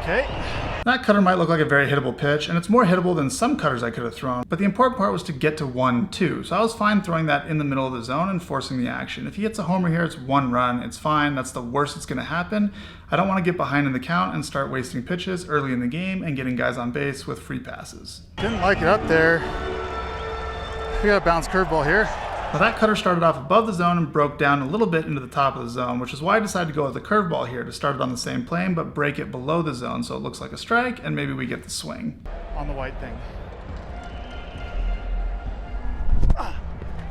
Okay. That cutter might look like a very hittable pitch, and it's more hittable than some cutters I could have thrown, but the important part was to get to 1-2, so I was fine throwing that in the middle of the zone and forcing the action. If he hits a homer here, it's 1 run, it's fine, that's the worst that's going to happen. I don't want to get behind in the count and start wasting pitches early in the game and getting guys on base with free passes. Didn't like it up there. We got a bounce curveball here. Now that cutter started off above the zone and broke down a little bit into the top of the zone, which is why I decided to go with the curveball here to start it on the same plane but break it below the zone so it looks like a strike and maybe we get the swing. On the white thing.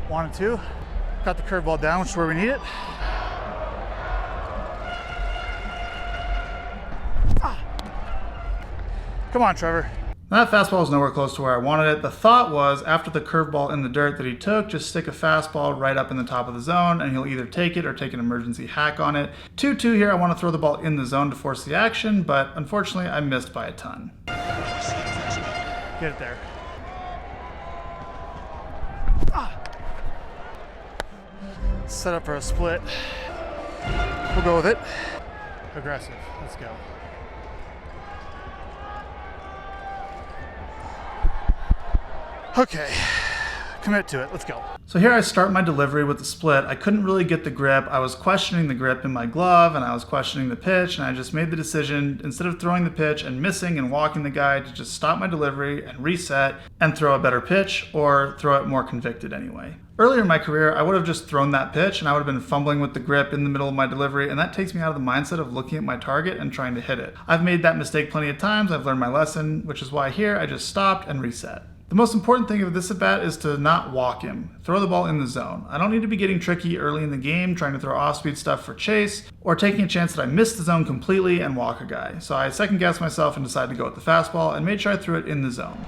1-2. Got the curveball down, which is where we need it. Come on, Trevor. That fastball was nowhere close to where I wanted it. The thought was, after the curveball in the dirt that he took, just stick a fastball right up in the top of the zone and he'll either take it or take an emergency hack on it. 2-2 here, I want to throw the ball in the zone to force the action, but unfortunately I missed by a ton. Get it there. Set up for a split. We'll go with it. Aggressive, let's go. Okay, commit to it, let's go. So here I start my delivery with the split. I couldn't really get the grip. I was questioning the grip in my glove and I was questioning the pitch, and I just made the decision, instead of throwing the pitch and missing and walking the guy, to just stop my delivery and reset and throw a better pitch or throw it more convicted anyway. Earlier in my career, I would have just thrown that pitch and I would have been fumbling with the grip in the middle of my delivery, and that takes me out of the mindset of looking at my target and trying to hit it. I've made that mistake plenty of times. I've learned my lesson, which is why here I just stopped and reset. The most important thing of this at-bat is to not walk him. Throw the ball in the zone. I don't need to be getting tricky early in the game, trying to throw off-speed stuff for chase, or taking a chance that I missed the zone completely and walk a guy. So I second-guessed myself and decided to go with the fastball and made sure I threw it in the zone.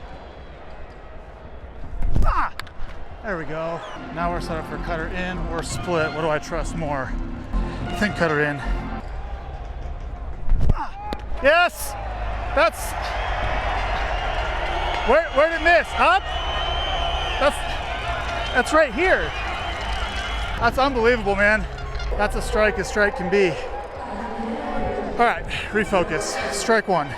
There we go. Now we're set up for cutter in or split. What do I trust more? I think cutter in. Yes! That's... Where did it miss? Up? That's right here. That's unbelievable, man. That's a strike as strike can be. All right, refocus. Strike 1.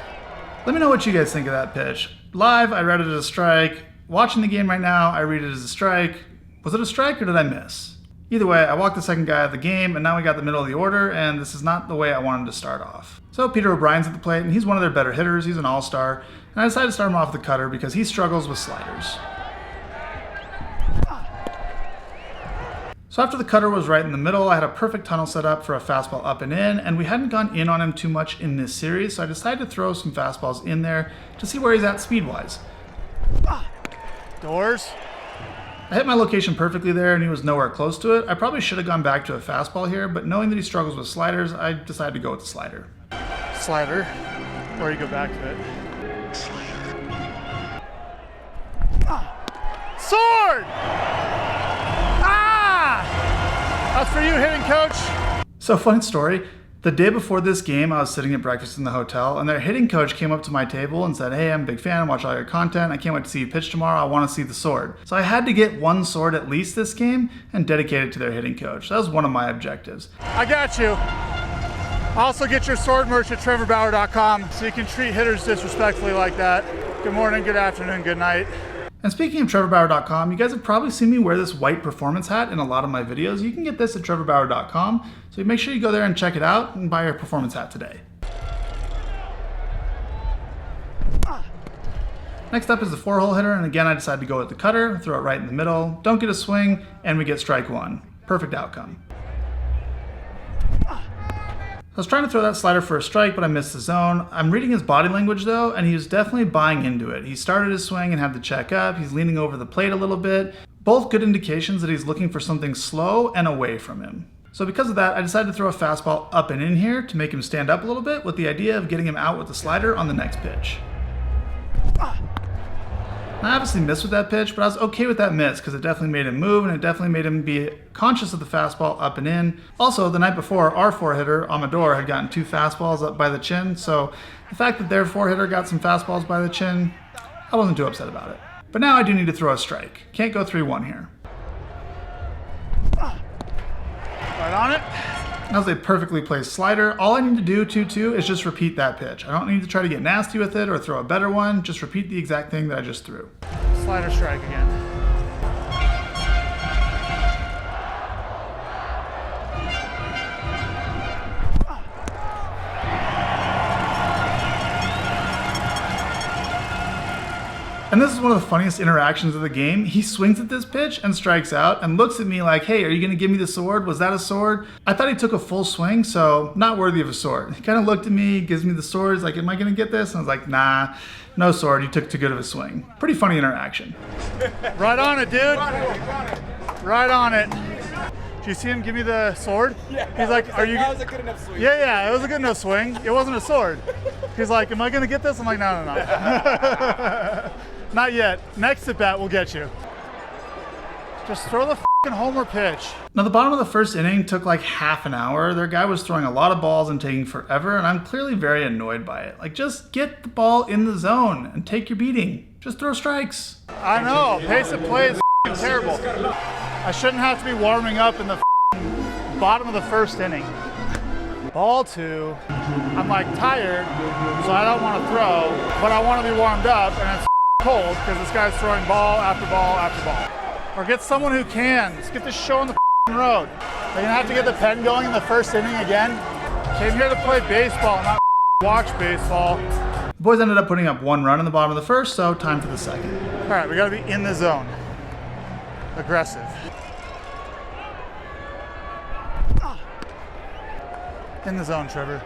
Let me know what you guys think of that pitch. Live, I read it as a strike. Watching the game right now, I read it as a strike. Was it a strike or did I miss? Either way, I walked the second guy out of the game, and now we got the middle of the order, and this is not the way I wanted to start off. So Peter O'Brien's at the plate, and he's one of their better hitters. He's an all-star, and I decided to start him off with the cutter because he struggles with sliders. So after the cutter was right in the middle, I had a perfect tunnel set up for a fastball up and in, and we hadn't gone in on him too much in this series, so I decided to throw some fastballs in there to see where he's at speed-wise. Doors. I hit my location perfectly there and he was nowhere close to it. I probably should have gone back to a fastball here, but knowing that he struggles with sliders, I decided to go with the slider. Slider, or you go back to it. Sword! That's for you, hitting coach. So funny story. The day before this game, I was sitting at breakfast in the hotel, and their hitting coach came up to my table and said, "Hey, I'm a big fan, watch all your content. I can't wait to see you pitch tomorrow. I want to see the sword." So I had to get one sword at least this game and dedicate it to their hitting coach. That was one of my objectives. I got you. Also get your sword merch at trevorbauer.com so you can treat hitters disrespectfully like that. Good morning, good afternoon, good night. And speaking of trevorbauer.com, you guys have probably seen me wear this white performance hat in a lot of my videos. You can get this at trevorbauer.com, so make sure you go there and check it out and buy your performance hat today. Next up is the 4-hole hitter, and again I decided to go with the cutter, throw it right in the middle, don't get a swing, and we get strike 1. Perfect outcome. I was trying to throw that slider for a strike, but I missed the zone. I'm reading his body language though, and he was definitely buying into it. He started his swing and had the check up. He's leaning over the plate a little bit. Both good indications that he's looking for something slow and away from him. So because of that, I decided to throw a fastball up and in here to make him stand up a little bit with the idea of getting him out with the slider on the next pitch. I obviously missed with that pitch, but I was okay with that miss because it definitely made him move and it definitely made him be conscious of the fastball up and in. Also, the night before, our 4-hitter, Amador, had gotten 2 fastballs up by the chin, so the fact that their 4-hitter got some fastballs by the chin, I wasn't too upset about it. But now I do need to throw a strike. Can't go 3-1 here. Right on it. That was a perfectly placed slider. All I need to do, 2-2, is just repeat that pitch. I don't need to try to get nasty with it or throw a better one. Just repeat the exact thing that I just threw. Slider strike again. And this is one of the funniest interactions of the game. He swings at this pitch and strikes out and looks at me like, hey, are you gonna give me the sword? Was that a sword? I thought he took a full swing, so not worthy of a sword. He kind of looked at me, gives me the sword, he's like, am I gonna get this? And I was like, nah, no sword, you took too good of a swing. Pretty funny interaction. Right on it, dude. Right on it. Did you see him give me the sword? Yeah. He's like, are you? That was a good enough swing. Yeah, it was a good enough swing. It wasn't a sword. He's like, am I gonna get this? I'm like, no. Not yet. Next at bat, we'll get you. Just throw the f***ing homer pitch. Now the bottom of the first inning took like half an hour. Their guy was throwing a lot of balls and taking forever, and I'm clearly very annoyed by it. Like, just get the ball in the zone and take your beating. Just throw strikes. I know, pace of play is f***ing terrible. I shouldn't have to be warming up in the f***ing bottom of the first inning. Ball 2, I'm like tired, so I don't want to throw, but I want to be warmed up, and it's cold because this guy's throwing ball after ball after ball. Or get someone who can. Let's get this show on the road. Are you gonna have to get the pen going in the first inning again? Came here to play baseball, not watch baseball. The boys ended up putting up 1 run in the bottom of the first, so time for the second. All right, we gotta be in the zone. Aggressive. In the zone, Trevor.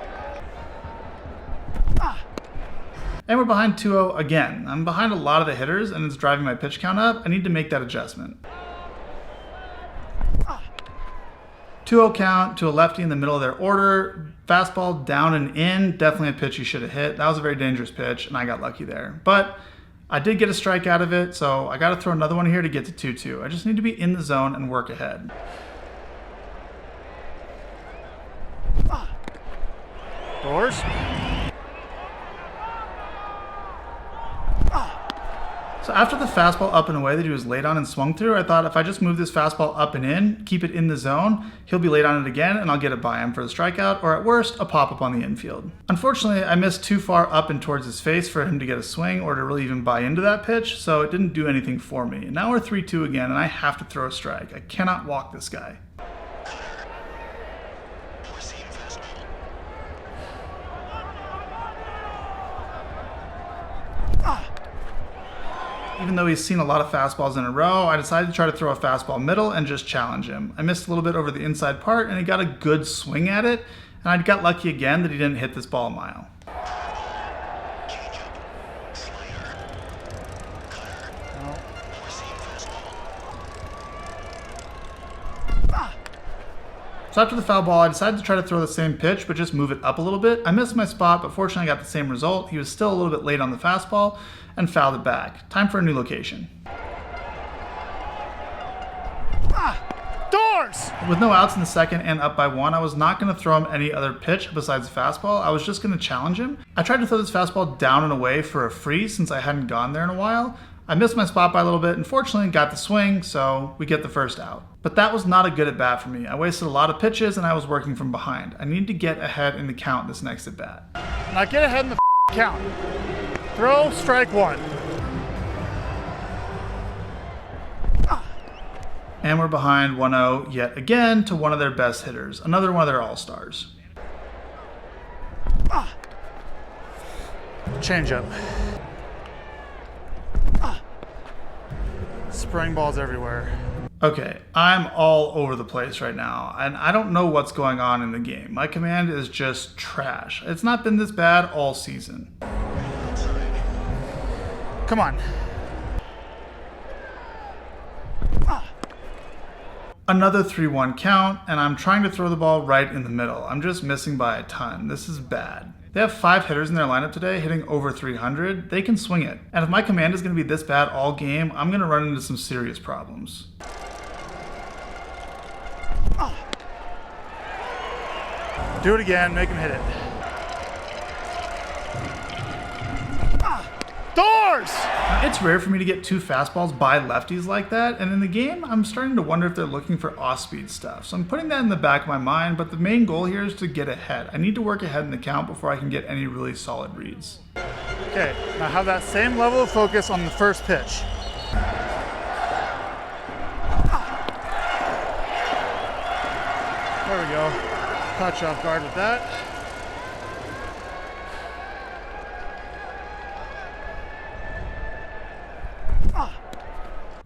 And we're behind 2-0 again. I'm behind a lot of the hitters and it's driving my pitch count up. I need to make that adjustment. 2-0 count to a lefty in the middle of their order. Fastball down and in, definitely a pitch you should have hit. That was a very dangerous pitch and I got lucky there. But I did get a strike out of it, so I gotta throw another one here to get to 2-2. I just need to be in the zone and work ahead. Doors. So after the fastball up and away that he was late on and swung through, I thought if I just move this fastball up and in, keep it in the zone, he'll be late on it again and I'll get it by him for the strikeout, or at worst, a pop-up on the infield. Unfortunately, I missed too far up and towards his face for him to get a swing or to really even buy into that pitch, so it didn't do anything for me. And now we're 3-2 again and I have to throw a strike. I cannot walk this guy. Even though he's seen a lot of fastballs in a row, I decided to try to throw a fastball middle and just challenge him. I missed a little bit over the inside part and he got a good swing at it, and I got lucky again that he didn't hit this ball a mile. So after the foul ball, I decided to try to throw the same pitch, but just move it up a little bit. I missed my spot, but fortunately I got the same result. He was still a little bit late on the fastball and fouled it back. Time for a new location. Doors! With no outs in the second and up by 1, I was not going to throw him any other pitch besides the fastball. I was just going to challenge him. I tried to throw this fastball down and away for a free since I hadn't gone there in a while. I missed my spot by a little bit and fortunately got the swing, so we get the first out. But that was not a good at bat for me. I wasted a lot of pitches and I was working from behind. I need to get ahead in the count this next at bat. Now get ahead in the count. Throw strike 1. And we're behind 1-0 yet again to one of their best hitters, another one of their all-stars. Changeup. Spraying balls everywhere. Okay, I'm all over the place right now, and I don't know what's going on in the game. My command is just trash. It's not been this bad all season. Come on. Another 3-1 count, and I'm trying to throw the ball right in the middle. I'm just missing by a ton. This is bad. They have 5 hitters in their lineup today hitting over 300. They can swing it. And if my command is going to be this bad all game, I'm going to run into some serious problems. Do it again, make him hit it. Doors! It's rare for me to get two fastballs by lefties like that, and in the game, I'm starting to wonder if they're looking for off-speed stuff. So I'm putting that in the back of my mind, but the main goal here is to get ahead. I need to work ahead in the count before I can get any really solid reads. Okay, now have that same level of focus on the first pitch. There we go. Caught you off guard with that.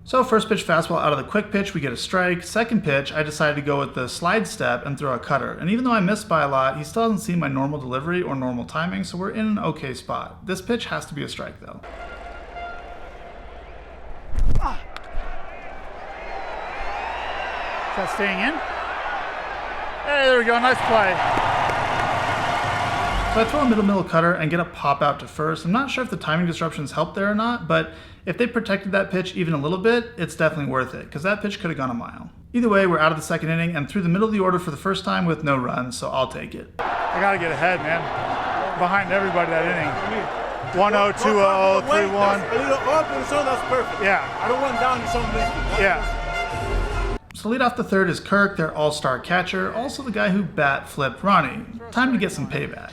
So first pitch fastball out of the quick pitch, we get a strike. Second pitch, I decided to go with the slide step and throw a cutter. And even though I missed by a lot, he still hasn't seen my normal delivery or normal timing, so we're in an okay spot. This pitch has to be a strike though. Is that staying in? Hey, there we go, nice play. So I throw a middle cutter and get a pop out to first. I'm not sure if the timing disruptions helped there or not, but if they protected that pitch even a little bit, it's definitely worth it, because that pitch could have gone a mile. Either way, we're out of the second inning and through the middle of the order for the first time with no runs, so I'll take it. I gotta get ahead, man. Behind everybody that inning. 1-0, 2-0, 3-1. A little up and so that's perfect. Yeah. I don't want down to something. Yeah. So lead off the third is Kirk, their all-star catcher, also the guy who bat flipped Ronnie. Time to get some payback.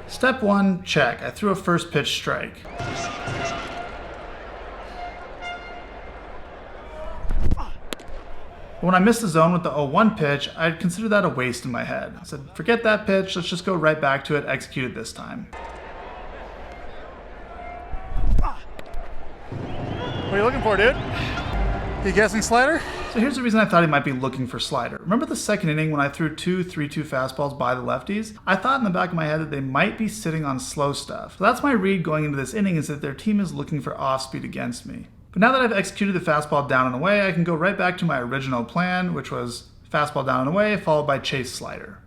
Step one, check. I threw a first pitch strike. When I missed the zone with the 0-1 pitch, I'd consider that a waste in my head. I said, forget that pitch, let's just go right back to it, execute it this time. What are you looking for, dude? You guessing slider? So here's the reason I thought he might be looking for slider. Remember the second inning when I threw two 3-2 fastballs by the lefties? I thought in the back of my head that they might be sitting on slow stuff. So that's my read going into this inning, is that their team is looking for off speed against me. But now that I've executed the fastball down and away, I can go right back to my original plan, which was fastball down and away, followed by chase slider.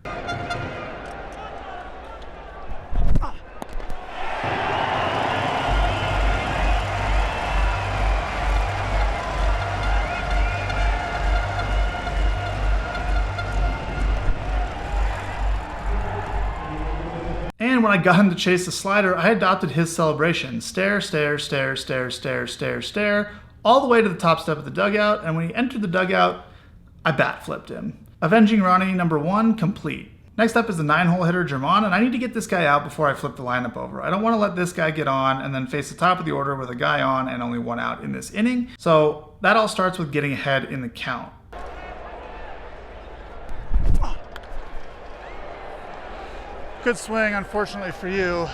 And when I got him to chase the slider, I adopted his celebration. Stare, stare, stare, stare, stare, stare, stare, all the way to the top step of the dugout, and when he entered the dugout, I bat flipped him. Avenging Ronnie #1 complete. Next up is the 9-hole hitter, German, and I need to get this guy out before I flip the lineup over. I don't want to let this guy get on and then face the top of the order with a guy on and only one out in this inning. So that all starts with getting ahead in the count. Good swing, unfortunately for you.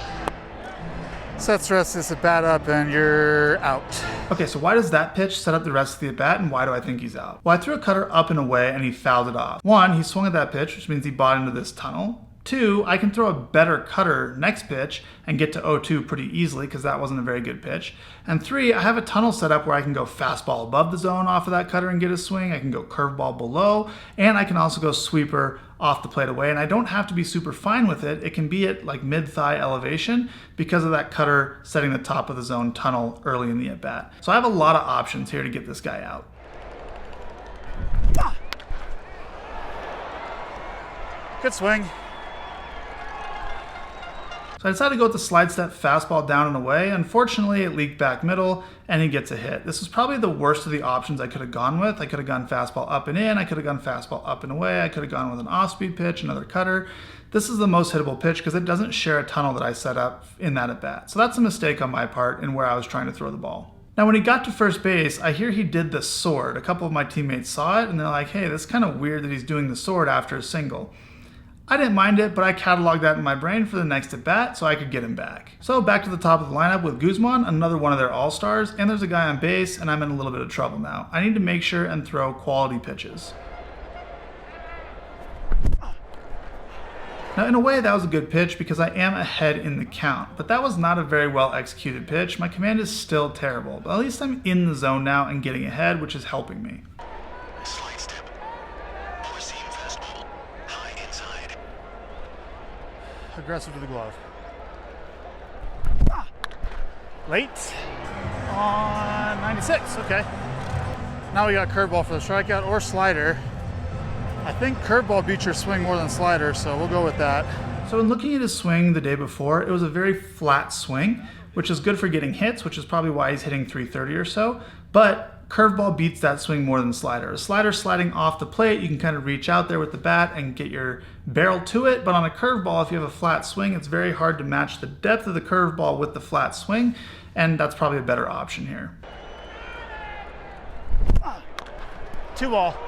Sets the rest of this at bat up and you're out. Okay, so why does that pitch set up the rest of the at-bat, and why do I think he's out? Well, I threw a cutter up and away and he fouled it off. One, he swung at that pitch, which means he bought into this tunnel. Two, I can throw a better cutter next pitch and get to 0-2 pretty easily because that wasn't a very good pitch. And three, I have a tunnel set up where I can go fastball above the zone off of that cutter and get a swing. I can go curveball below, and I can also go sweeper off the plate away. And I don't have to be super fine with it. It can be at like mid-thigh elevation because of that cutter setting the top of the zone tunnel early in the at-bat. So I have a lot of options here to get this guy out. Good swing. So I decided to go with the slide step fastball down and away. Unfortunately, it leaked back middle and he gets a hit. This was probably the worst of the options I could have gone with. I could have gone fastball up and in. I could have gone fastball up and away. I could have gone with an off-speed pitch, another cutter. This is the most hittable pitch because it doesn't share a tunnel that I set up in that at bat. So that's a mistake on my part in where I was trying to throw the ball. Now, when he got to first base, I hear he did the sword. A couple of my teammates saw it and they're like, hey, that's kind of weird that he's doing the sword after a single. I didn't mind it, but I cataloged that in my brain for the next at bat so I could get him back. So back to the top of the lineup with Guzman, another one of their all-stars, and there's a guy on base, and I'm in a little bit of trouble now. I need to make sure and throw quality pitches. Now, in a way, that was a good pitch because I am ahead in the count, but that was not a very well executed pitch. My command is still terrible, but at least I'm in the zone now and getting ahead, which is helping me. Aggressive to the glove. Late on 96, okay. Now we got curveball for the strikeout or slider. I think curveball beats your swing more than slider, so we'll go with that. So in looking at his swing the day before, it was a very flat swing, which is good for getting hits, which is probably why he's hitting 330 or so, but curveball beats that swing more than slider. A slider sliding off the plate, you can kind of reach out there with the bat and get your barrel to it, but on a curveball, if you have a flat swing, it's very hard to match the depth of the curveball with the flat swing, and that's probably a better option here. 2-ball.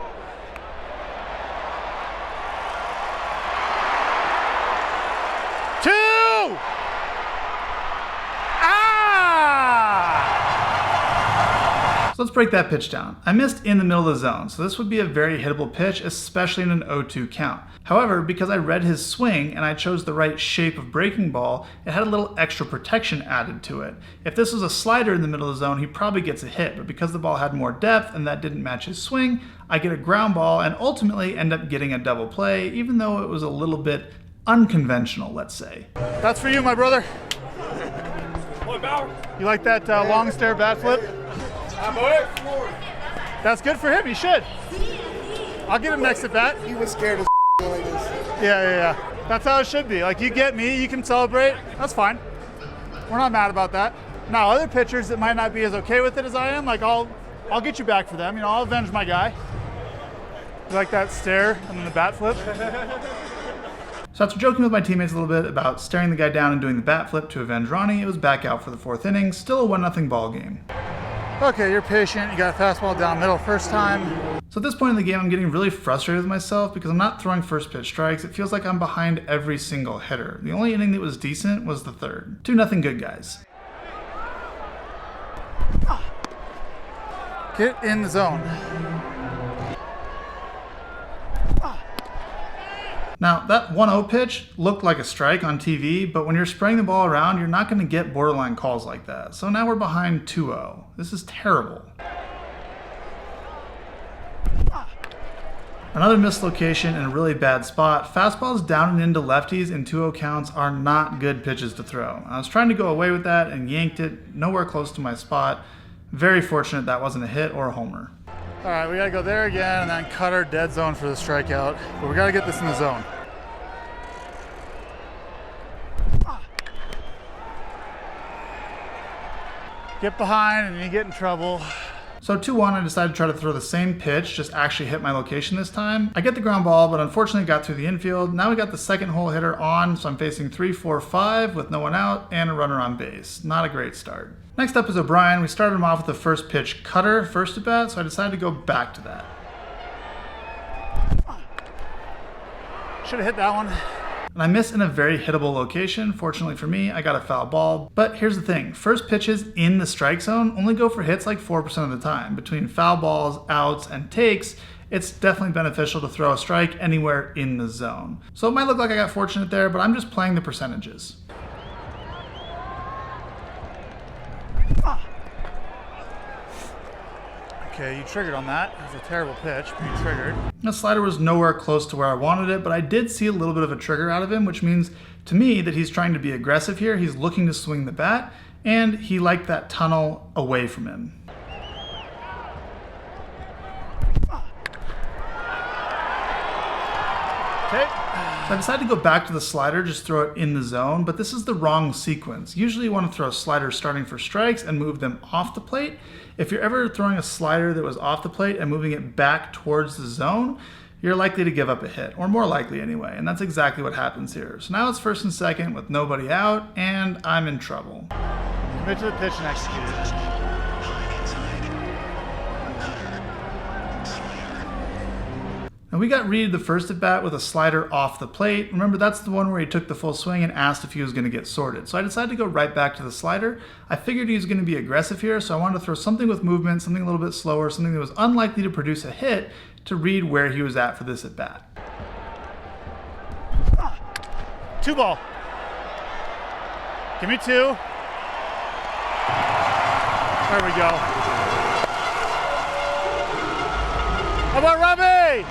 So let's break that pitch down. I missed in the middle of the zone, so this would be a very hittable pitch, especially in an 0-2 count. However, because I read his swing and I chose the right shape of breaking ball, it had a little extra protection added to it. If this was a slider in the middle of the zone, he probably gets a hit, but because the ball had more depth and that didn't match his swing, I get a ground ball and ultimately end up getting a double play, even though it was a little bit unconventional, let's say. That's for you, my brother. You like that long stare bat flip? That's good for him. He should. I'll get him next at bat. He was scared as like this. Yeah. That's how it should be. Like, you get me, you can celebrate. That's fine. We're not mad about that. Now, other pitchers that might not be as okay with it as I am, like, I'll get you back for them. You know, I'll avenge my guy. You like that stare and then the bat flip? So after joking with my teammates a little bit about staring the guy down and doing the bat flip to avenge Ronnie, it was back out for the 4th inning, still a 1-0 ball game. Okay, you're patient. You got a fastball down middle first time. So at this point in the game, I'm getting really frustrated with myself because I'm not throwing first pitch strikes. It feels like I'm behind every single hitter. The only inning that was decent was the 3rd. 2-0 good guys. Get in the zone. Now, that 1-0 pitch looked like a strike on TV, but when you're spraying the ball around, you're not going to get borderline calls like that. So now we're behind 2-0. This is terrible. Another missed location in a really bad spot. Fastballs down and into lefties in 2-0 counts are not good pitches to throw. I was trying to go away with that and yanked it nowhere close to my spot. Very fortunate that wasn't a hit or a homer. All right, we got to go there again and then cut our dead zone for the strikeout. But we got to get this in the zone. Get behind and you get in trouble. So 2-1, I decided to try to throw the same pitch, just actually hit my location this time. I get the ground ball, but unfortunately got through the infield. Now we got the second hole hitter on, so I'm facing 3, 4, 5 with no one out and a runner on base. Not a great start. Next up is O'Brien. We started him off with the first pitch cutter, first at bat, so I decided to go back to that. Should have hit that one. And I missed in a very hittable location. Fortunately for me, I got a foul ball. But here's the thing, first pitches in the strike zone only go for hits like 4% of the time. Between foul balls, outs, and takes, it's definitely beneficial to throw a strike anywhere in the zone. So it might look like I got fortunate there, but I'm just playing the percentages. Okay, you triggered on that. It was a terrible pitch, but you triggered. The slider was nowhere close to where I wanted it, but I did see a little bit of a trigger out of him, which means to me that he's trying to be aggressive here. He's looking to swing the bat, and he liked that tunnel away from him. Okay. So I decided to go back to the slider, just throw it in the zone, but this is the wrong sequence. Usually you want to throw sliders starting for strikes and move them off the plate. If you're ever throwing a slider that was off the plate and moving it back towards the zone, you're likely to give up a hit, or more likely anyway, and that's exactly what happens here. So now it's first and second with nobody out, and I'm in trouble. Commit to the pitch and execute it. And we got Reed the first at bat with a slider off the plate. Remember, that's the one where he took the full swing and asked if he was going to get sorted. So I decided to go right back to the slider. I figured he was going to be aggressive here, so I wanted to throw something with movement, something a little bit slower, something that was unlikely to produce a hit to read where he was at for this at bat. 2-ball. Give me 2. There we go. How about Robbie?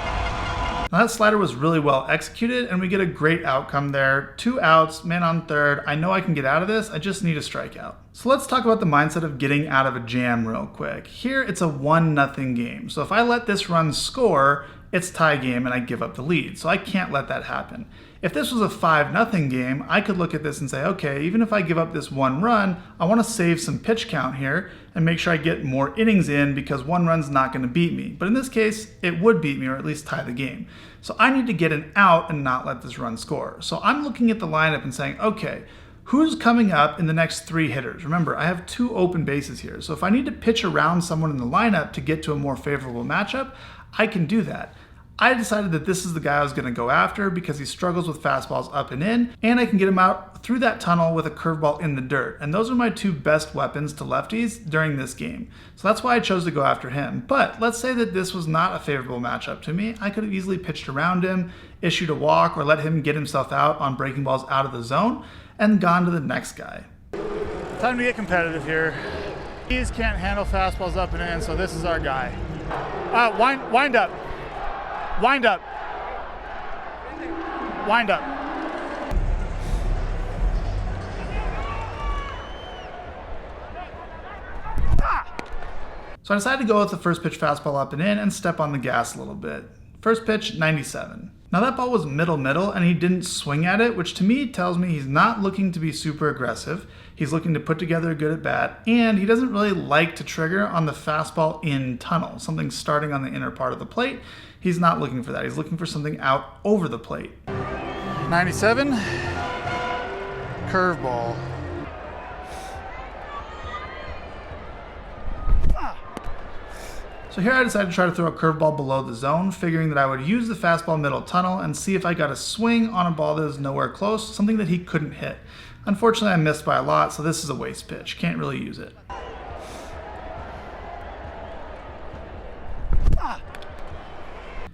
Now that slider was really well executed, and we get a great outcome there. 2 outs, man on third. I know I can get out of this. I just need a strikeout. So let's talk about the mindset of getting out of a jam real quick. Here, it's a 1-0 game. So if I let this run score, it's tie game and I give up the lead. So I can't let that happen. If this was a 5-0 game, I could look at this and say, okay, even if I give up this 1 run, I want to save some pitch count here and make sure I get more innings in because 1 run's not going to beat me. But in this case, it would beat me or at least tie the game. So I need to get an out and not let this run score. So I'm looking at the lineup and saying, okay, who's coming up in the next 3 hitters? Remember, I have 2 open bases here. So if I need to pitch around someone in the lineup to get to a more favorable matchup, I can do that. I decided that this is the guy I was going to go after because he struggles with fastballs up and in, and I can get him out through that tunnel with a curveball in the dirt. And those are my 2 best weapons to lefties during this game. So that's why I chose to go after him. But let's say that this was not a favorable matchup to me. I could have easily pitched around him, issued a walk, or let him get himself out on breaking balls out of the zone, and gone to the next guy. Time to get competitive here. These can't handle fastballs up and in, so this is our guy. Wind up. Wind up. Wind up. So I decided to go with the first pitch fastball up and in and step on the gas a little bit. First pitch, 97. Now that ball was middle, and he didn't swing at it, which to me tells me he's not looking to be super aggressive. He's looking to put together a good at bat, and he doesn't really like to trigger on the fastball in tunnel, something starting on the inner part of the plate. He's not looking for that. He's looking for something out over the plate. 97. Curveball. So here I decided to try to throw a curveball below the zone, figuring that I would use the fastball middle tunnel and see if I got a swing on a ball that was nowhere close, something that he couldn't hit. Unfortunately, I missed by a lot, so this is a waste pitch. Can't really use it.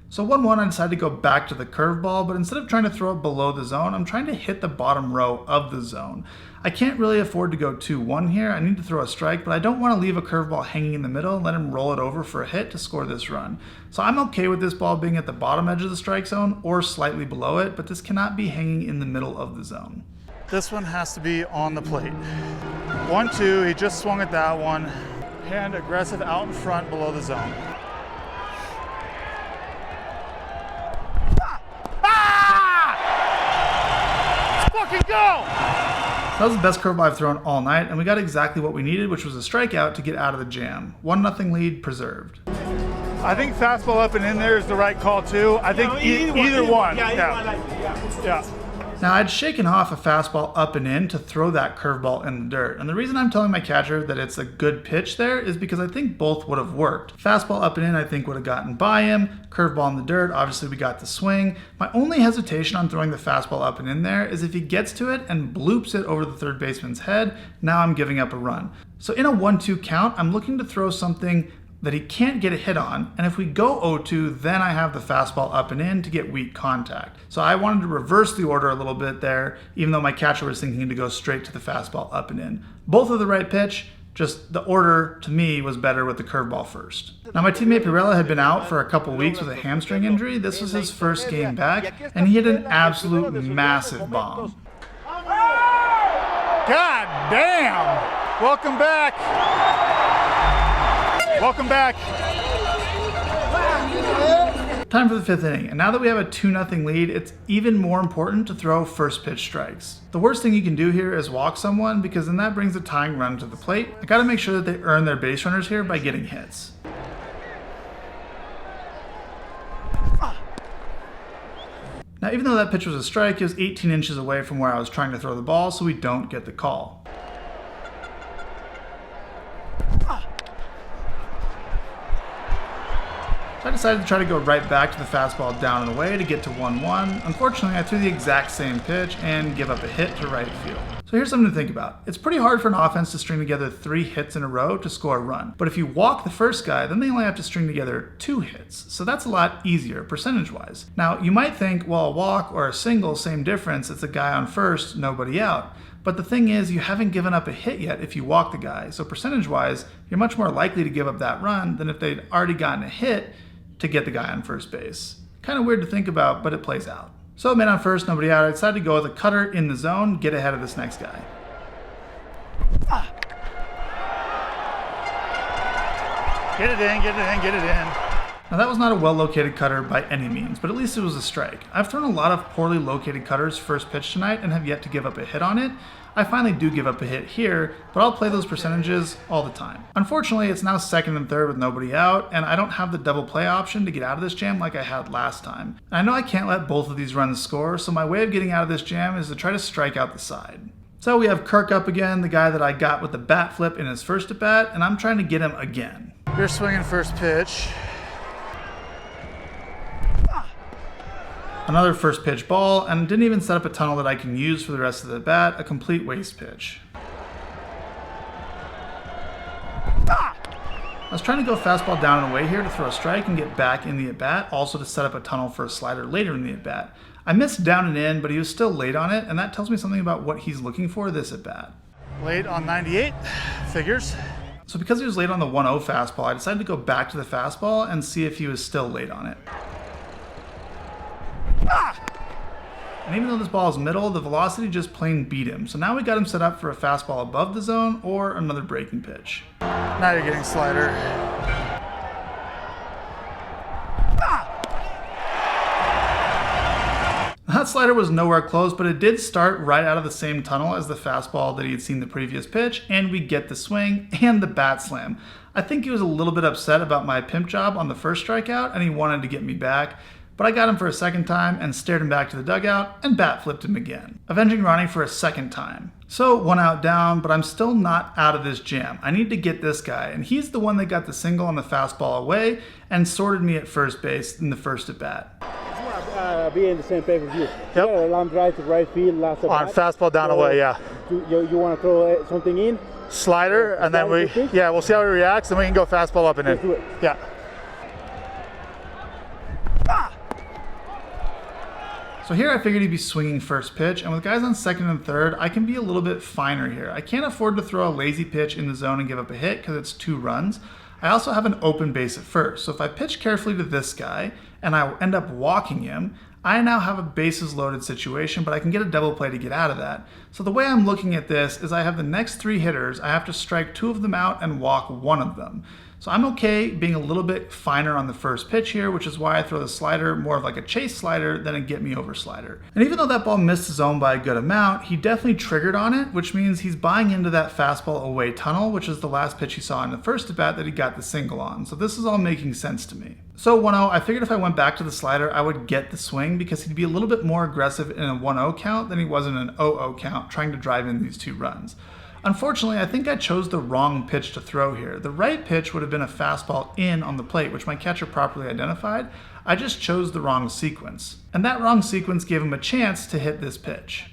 So 1-1, I decided to go back to the curveball, but instead of trying to throw it below the zone, I'm trying to hit the bottom row of the zone. I can't really afford to go 2-1 here. I need to throw a strike, but I don't want to leave a curveball hanging in the middle and let him roll it over for a hit to score this run. So I'm okay with this ball being at the bottom edge of the strike zone or slightly below it, but this cannot be hanging in the middle of the zone. This one has to be on the plate. 1-2, he just swung at that one. Hand aggressive out in front below the zone. Go! That was the best curveball I've thrown all night, and we got exactly what we needed, which was a strikeout to get out of the jam. 1-0 lead preserved. I think fastball up and in there is the right call too. I think either one. Yeah. Now I'd shaken off a fastball up and in to throw that curveball in the dirt. And the reason I'm telling my catcher that it's a good pitch there is because I think both would have worked. Fastball up and in I think would have gotten by him. Curveball in the dirt, obviously we got the swing. My only hesitation on throwing the fastball up and in there is if he gets to it and bloops it over the third baseman's head, now I'm giving up a run. So in a 1-2 count, I'm looking to throw something that he can't get a hit on, and if we go 0-2, then I have the fastball up and in to get weak contact. So I wanted to reverse the order a little bit there, even though my catcher was thinking to go straight to the fastball up and in. Both are the right pitch, just the order to me was better with the curveball first. Now my teammate Pirella had been out for a couple weeks with a hamstring injury. This was his first game back, and he hit an absolute massive bomb. God damn! Welcome back! Welcome back. Time for the 5th inning, and now that we have a 2-0 lead, it's even more important to throw first pitch strikes. The worst thing you can do here is walk someone, because then that brings a tying run to the plate. I gotta make sure that they earn their base runners here by getting hits. Now even though that pitch was a strike, it was 18 inches away from where I was trying to throw the ball, so we don't get the call. I decided to try to go right back to the fastball down and away to get to 1-1. Unfortunately, I threw the exact same pitch and give up a hit to right field. So here's something to think about. It's pretty hard for an offense to string together 3 hits in a row to score a run. But if you walk the first guy, then they only have to string together 2 hits. So that's a lot easier percentage-wise. Now, you might think, well, a walk or a single, same difference. It's a guy on first, nobody out. But the thing is, you haven't given up a hit yet if you walk the guy. So percentage-wise, you're much more likely to give up that run than if they'd already gotten a hit to get the guy on first base. Kind of weird to think about, but it plays out. So man on first, nobody out. I decided to go with a cutter in the zone, get ahead of this next guy. Get it in, get it in, get it in. Now that was not a well-located cutter by any means, but at least it was a strike. I've thrown a lot of poorly located cutters first pitch tonight and have yet to give up a hit on it. I finally do give up a hit here, but I'll play those percentages all the time. Unfortunately, it's now second and third with nobody out, and I don't have the double play option to get out of this jam like I had last time. And I know I can't let both of these runs score, so my way of getting out of this jam is to try to strike out the side. So we have Kirk up again, the guy that I got with the bat flip in his first at bat, and I'm trying to get him again. You're swinging first pitch. Another first pitch ball, and didn't even set up a tunnel that I can use for the rest of the bat, a complete waste pitch. I was trying to go fastball down and away here to throw a strike and get back in the at-bat, also to set up a tunnel for a slider later in the at-bat. I missed down and in, but he was still late on it, and that tells me something about what he's looking for this at-bat. Late on 98, figures. So because he was late on the 1-0 fastball, I decided to go back to the fastball and see if he was still late on it. And even though this ball is middle, the velocity just plain beat him. So now we got him set up for a fastball above the zone or another breaking pitch. Now you're getting slider. That slider was nowhere close, but it did start right out of the same tunnel as the fastball that he had seen the previous pitch, and we get the swing and the bat slam. I think he was a little bit upset about my pimp job on the first strikeout, and he wanted to get me back. But I got him for a second time and stared him back to the dugout and bat flipped him again, avenging Ronnie for a second time. So 1 out down, but I'm still not out of this jam. I need to get this guy, and he's the one that got the single on the fastball away and sorted me at first base in the first at bat. Be in the same page with you. Yep. You got a long drive to right field last at On bat. fastball down away, yeah. You want to throw something in? Slider, and then we'll see how he reacts, and we can go fastball up and Let's do in. it. Yeah. So here I figured he'd be swinging first pitch, and with guys on second and third, I can be a little bit finer here. I can't afford to throw a lazy pitch in the zone and give up a hit because it's 2 runs. I also have an open base at first, so if I pitch carefully to this guy and I end up walking him, I now have a bases loaded situation, but I can get a double play to get out of that. So the way I'm looking at this is I have the next 3 hitters, I have to strike 2 of them out and walk 1 of them. So I'm okay being a little bit finer on the first pitch here, which is why I throw the slider more of like a chase slider than a get me over slider. And even though that ball missed the zone by a good amount, he definitely triggered on it, which means he's buying into that fastball away tunnel, which is the last pitch he saw in the first at bat that he got the single on. So this is all making sense to me. So 1-0, I figured if I went back to the slider, I would get the swing because he'd be a little bit more aggressive in a 1-0 count than he was in an 0-0 count trying to drive in these 2 runs. Unfortunately, I think I chose the wrong pitch to throw here. The right pitch would have been a fastball in on the plate, which my catcher properly identified. I just chose the wrong sequence. And that wrong sequence gave him a chance to hit this pitch.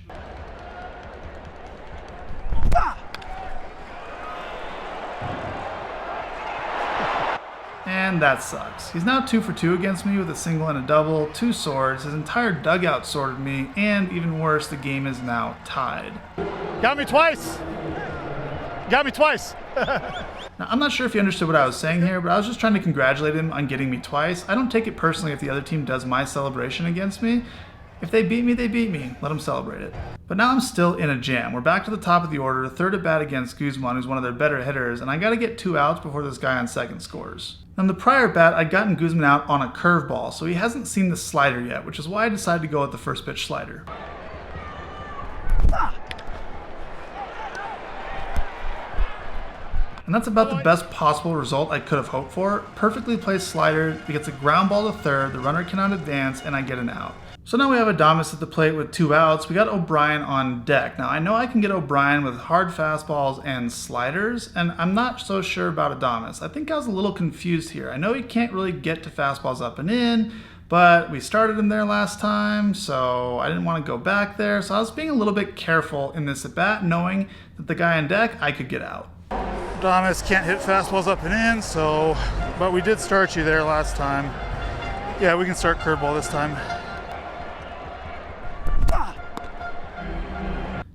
And that sucks. He's now 2 for 2 against me with a single and a double, 2 swords, his entire dugout sorted me, and even worse, the game is now tied. Got me twice. Got me twice. Now, I'm not sure if you understood what I was saying here, but I was just trying to congratulate him on getting me twice. I don't take it personally if the other team does my celebration against me. If they beat me, they beat me. Let them celebrate it. But now I'm still in a jam. We're back to the top of the order, 3rd at bat against Guzman, who's one of their better hitters, and I gotta get 2 outs before this guy on second scores. Now, in the prior bat, I'd gotten Guzman out on a curveball, so he hasn't seen the slider yet, which is why I decided to go with the first pitch slider. And that's about the best possible result I could have hoped for. Perfectly placed slider, he gets a ground ball to third, the runner cannot advance, and I get an out. So now we have Adames at the plate with 2 outs. We got O'Brien on deck. Now I know I can get O'Brien with hard fastballs and sliders, and I'm not so sure about Adames. I think I was a little confused here. I know he can't really get to fastballs up and in, but we started him there last time, so I didn't want to go back there. So I was being a little bit careful in this at bat, knowing that the guy on deck, I could get out. Adames can't hit fastballs up and in, but we did start you there last time. Yeah, we can start curveball this time.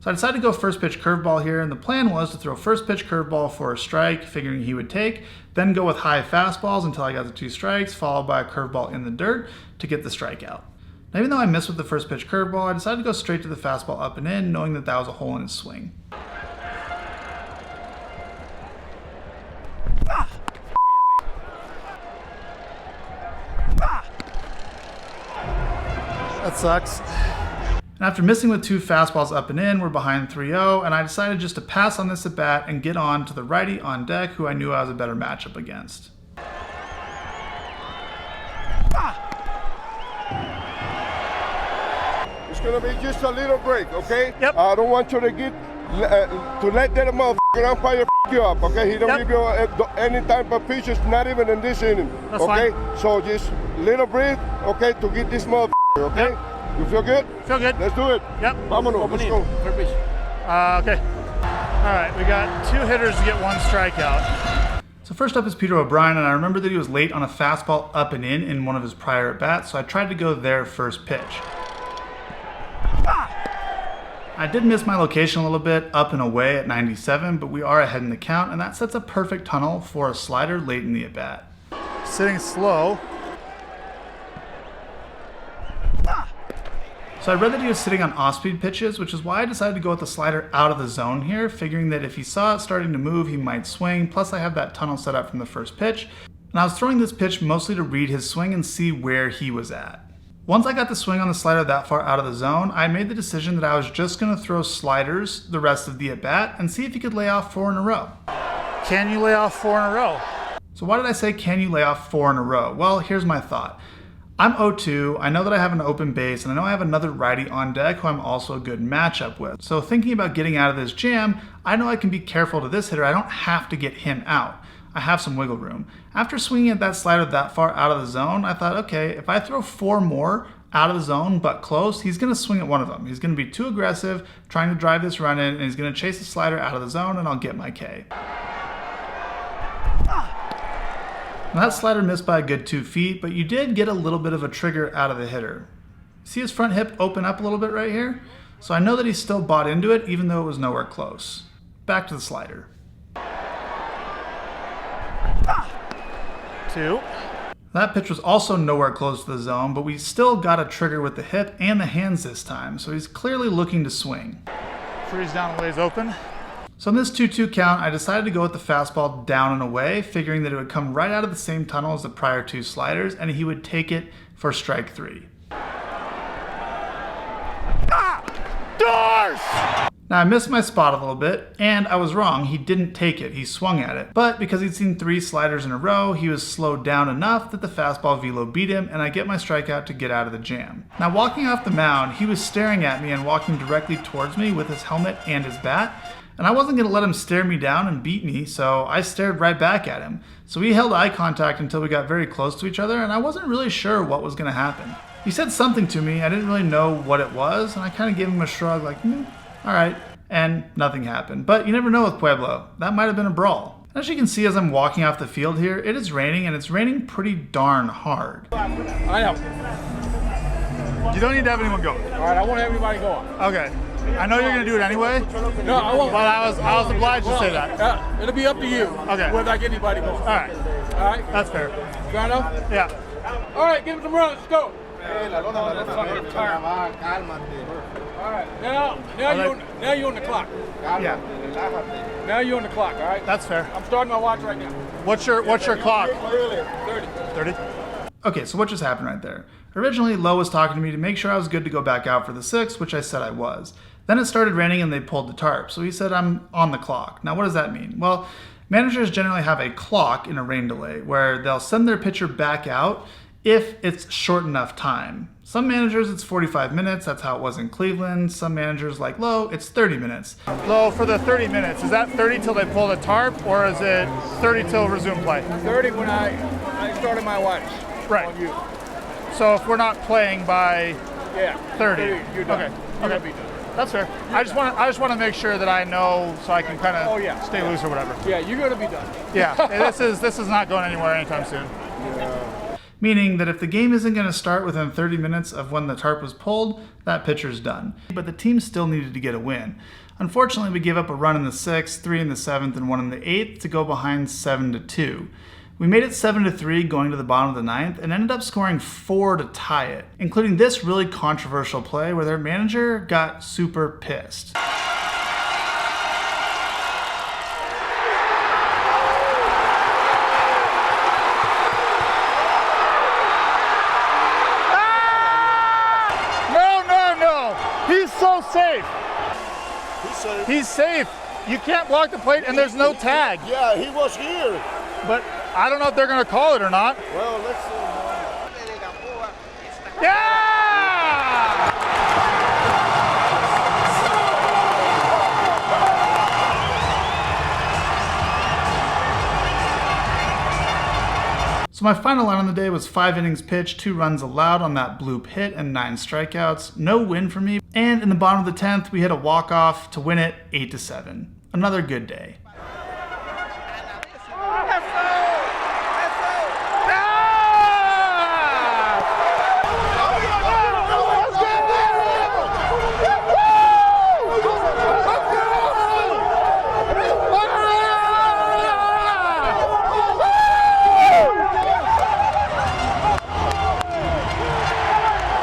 So I decided to go first pitch curveball here, and the plan was to throw first pitch curveball for a strike, figuring he would take, then go with high fastballs until I got the 2 strikes, followed by a curveball in the dirt to get the strikeout. Now, even though I missed with the first pitch curveball, I decided to go straight to the fastball up and in, knowing that that was a hole in his swing. That sucks. And after missing with 2 fastballs up and in, we're behind 3-0, and I decided just to pass on this at bat and get on to the righty on deck, who I knew I was a better matchup against. It's gonna be just a little break, okay? Yep. I don't want you to get to let that motherfucker umpire you up, okay? He don't Yep. give you any type of pitches, not even in this inning, That's okay? fine. So just little breathe, okay, to get this motherfucker, okay? Yep. You feel good? Feel good. Let's do it. Yep. Vámonos, let's go. Okay. All right, we got 2 hitters to get 1 strikeout. So first up is Peter O'Brien, and I remember that he was late on a fastball up and in one of his prior at-bats, so I tried to go there first pitch. I did miss my location a little bit, up and away at 97, but we are ahead in the count, and that sets a perfect tunnel for a slider late in the at-bat. Sitting slow. So I read that he was sitting on off-speed pitches, which is why I decided to go with the slider out of the zone here, figuring that if he saw it starting to move, he might swing, plus I have that tunnel set up from the first pitch, and I was throwing this pitch mostly to read his swing and see where he was at. Once I got the swing on the slider that far out of the zone, I made the decision that I was just going to throw sliders the rest of the at-bat and see if he could lay off 4 in a row. Can you lay off 4 in a row? So why did I say can you lay off 4 in a row? Well, here's my thought. I'm 0-2, I know that I have an open base, and I know I have another righty on deck who I'm also a good matchup with. So thinking about getting out of this jam, I know I can be careful to this hitter. I don't have to get him out. I have some wiggle room. After swinging at that slider that far out of the zone, I thought, okay, if I throw 4 more out of the zone but close, he's going to swing at one of them. He's going to be too aggressive, trying to drive this run in, and he's going to chase the slider out of the zone, and I'll get my K. Now that slider missed by a good 2 feet, but you did get a little bit of a trigger out of the hitter. See his front hip open up a little bit right here? So I know that he still bought into it, even though it was nowhere close. Back to the slider. 2. That pitch was also nowhere close to the zone, but we still got a trigger with the hip and the hands this time, so he's clearly looking to swing. Freeze down, lays open. So in this 2-2 count, I decided to go with the fastball down and away, figuring that it would come right out of the same tunnel as the prior 2 sliders, and he would take it for strike 3. Doors! Now I missed my spot a little bit, and I was wrong, he didn't take it, he swung at it. But because he'd seen 3 sliders in a row, he was slowed down enough that the fastball velo beat him, and I get my strikeout to get out of the jam. Now walking off the mound, he was staring at me and walking directly towards me with his helmet and his bat, and I wasn't going to let him stare me down and beat me, so I stared right back at him. So we held eye contact until we got very close to each other, and I wasn't really sure what was going to happen. He said something to me, I didn't really know what it was, and I kind of gave him a shrug like, alright, and nothing happened. But you never know with Pueblo, that might have been a brawl. As you can see as I'm walking off the field here, it is raining, and it's raining pretty darn hard. I know. You don't need to have anyone go. All right, I won't have anybody going. Okay. I know you're going to do it anyway, No, I won't. but I was obliged to say that. It'll be up to you. Okay. Whether I get anybody going. All right. All right. That's fair. Fair enough? Yeah. All right, give him some runs. Let's go. All right. Now you're on the clock. Yeah. Now you're on the clock. All right. That's fair. I'm starting my watch right now. What's your clock? 30. 30? Okay, so what just happened right there? Originally, Lowe was talking to me to make sure I was good to go back out for the 6th, which I said I was. Then it started raining and they pulled the tarp, so he said I'm on the clock. Now what does that mean? Well, managers generally have a clock in a rain delay where they'll send their pitcher back out if it's short enough time. Some managers it's 45 minutes, that's how it was in Cleveland. Some managers like Lowe, it's 30 minutes. Low for the 30 minutes. Is that 30 till they pull the tarp, or is it 30 till resume play? 30 when I started my watch. Right. On you. So if we're not playing by Yeah. 30. You're done. Okay. You're Okay. gonna be done. That's fair. I just want to make sure that I know so I can kind of Oh, yeah. stay loose or whatever. Yeah, you're gonna be done. Yeah. This is not going anywhere anytime soon. Meaning that if the game isn't going to start within 30 minutes of when the tarp was pulled, that pitcher's done. But the team still needed to get a win. Unfortunately, we gave up a run in the 6th, 3 in the 7th, and 1 in the 8th to go behind 7-2. We made it 7-3 going to the bottom of the 9th and ended up scoring 4 to tie it, including this really controversial play where their manager got super pissed. safe. He's safe. He's safe. You can't block the plate and there's no tag. Yeah, he was here. But I don't know if they're going to call it or not. Well, let's see. Yeah! So my final line on the day was 5 innings pitched, 2 runs allowed on that bloop hit, and 9 strikeouts. No win for me. And in the bottom of the 10th, we hit a walk-off to win it 8-7. Another good day.